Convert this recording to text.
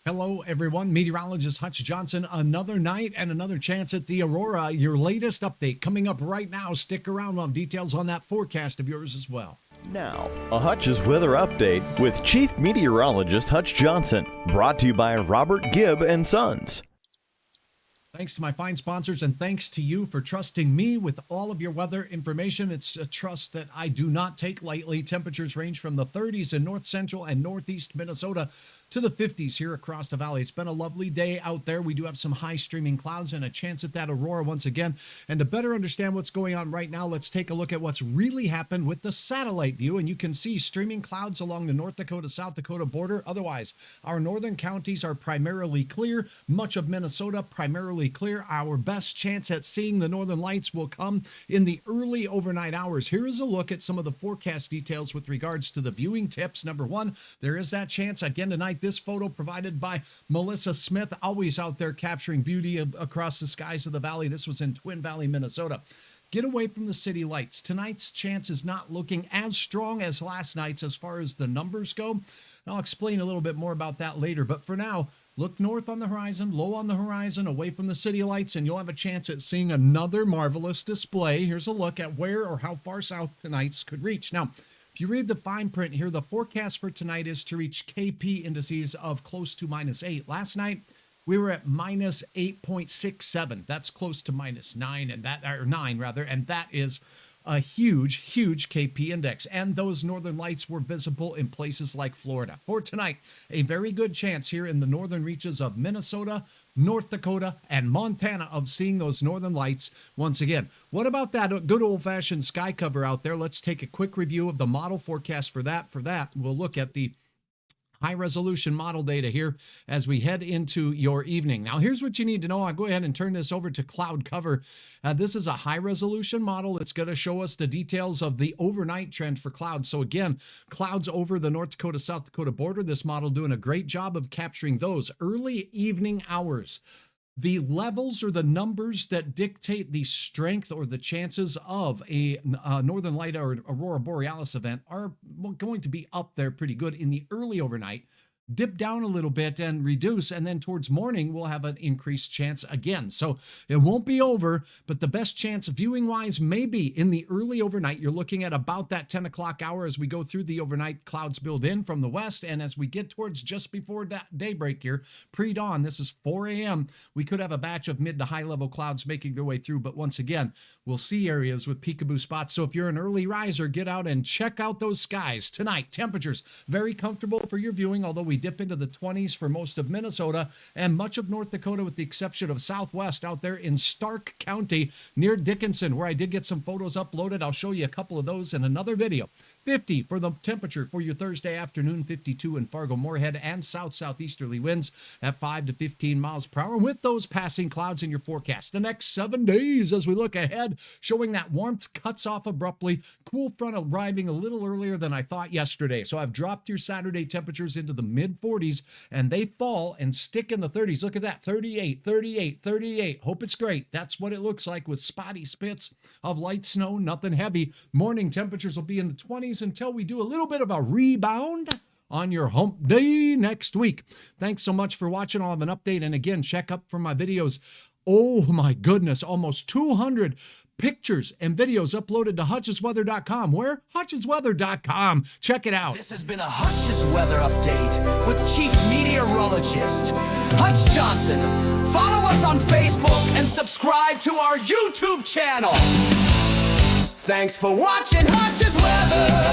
Hello, everyone. Meteorologist Hutch Johnson. Another night and another chance at the Aurora. Your latest update coming up right now. Stick around. We'll have details on that forecast of yours as well. Now, a Hutch's weather update with Chief Meteorologist Hutch Johnson. Brought to you by Robert Gibb and Sons. Thanks to my fine sponsors, and thanks to you for trusting me with all of your weather information. It's a trust that I do not take lightly. Temperatures range from the 30s in north central and northeast Minnesota to the 50s here across the valley. It's been a lovely day out there. We do have some high streaming clouds and a chance at that aurora once again. And to better understand what's going on right now, let's take a look at what's really happened with the satellite view. And you can see streaming clouds along the North Dakota-South Dakota border. Otherwise, our northern counties are primarily clear. Much of Minnesota primarily clear. Our best chance at seeing the northern lights will come in the early overnight hours. Here is a look at some of the forecast details with regards to the viewing tips. Number one, there is that chance again tonight. This photo provided by Melissa Smith, always out there capturing beauty across the skies of the valley. This was in Twin Valley, Minnesota. Get away from the city lights. Tonight's chance is not looking as strong as last night's as far as the numbers go. I'll explain a little bit more about that later. But for now, look north on the horizon, low on the horizon, away from the city lights, and you'll have a chance at seeing another marvelous display. Here's a look at where or how far south tonight's could reach. Now, if you read the fine print here, the forecast for tonight is to reach KP indices of close to -8. Last night, we were at -8.67. That's close to -9, and that, or 9 rather, and that is a huge KP index. And those northern lights were visible in places like Florida. For tonight, a very good chance here in the northern reaches of Minnesota, North Dakota, and Montana of seeing those northern lights once again. What about that good old-fashioned sky cover out there? Let's take a quick review of the model forecast for that. We'll look at the high-resolution model data here as we head into your evening. Now, here's what you need to know. I'll go ahead and turn this over to cloud cover. This is a high-resolution model. It's going to show us the details of the overnight trend for clouds. So again, clouds over the North Dakota-South Dakota border. This model doing a great job of capturing those early evening hours. The levels or the numbers that dictate the strength or the chances of a northern light or aurora borealis event are going to be up there pretty good in the early overnight, dip down a little bit and reduce, and then towards morning we'll have an increased chance again. So it won't be over, but the best chance viewing wise may be in the early overnight. You're looking at about that 10 o'clock hour as we go through the overnight. Clouds build in from the west, and as we get towards just before that daybreak here, pre-dawn, this is 4 a.m., we could have a batch of mid to high level clouds making their way through. But once again, we'll see areas with peekaboo spots. So if you're an early riser, get out and check out those skies tonight. Temperatures very comfortable for your viewing, although we dip into the 20s for most of Minnesota and much of North Dakota, with the exception of Southwest out there in Stark County near Dickinson, where I did get some photos uploaded. I'll show you a couple of those in another video. 50 for the temperature for your Thursday afternoon, 52 in Fargo, Moorhead, and southeasterly winds at 5 to 15 miles per hour with those passing clouds in your forecast. The next 7 days as we look ahead, showing that warmth cuts off abruptly. Cool front arriving a little earlier than I thought yesterday. So I've dropped your Saturday temperatures into the mid-40s, and they fall and stick in the 30s. Look at that, 38, 38, 38. Hope it's great. That's what it looks like with spotty spits of light snow, nothing heavy. Morning temperatures will be in the 20s until we do a little bit of a rebound on your hump day next week. Thanks so much for watching. I'll have an update, and again, check up for my videos. Oh my goodness, almost 200 pictures and videos uploaded to hutchesweather.com. Where? hutchesweather.com. Check it out. This has been a Hutch's Weather Update with Chief Meteorologist Hutch Johnson. Follow us on Facebook and subscribe to our YouTube channel. Thanks for watching Hutch's Weather.